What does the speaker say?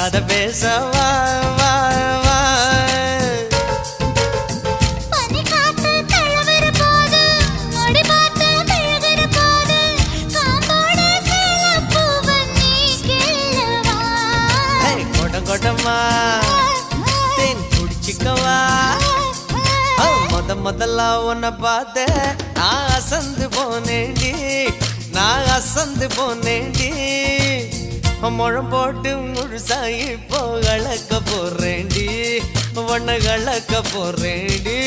கதை பேச வா வா வா கொடமா தேன் குடிச்சிக்கவா முதல்ல உன்னை பார்த்த நான் அசந்து போனேண்டி முழம் போட்டு முழுசாயி இப்போ கலக்க போறேண்டி ஒன்ன கலக்க போறேண்டி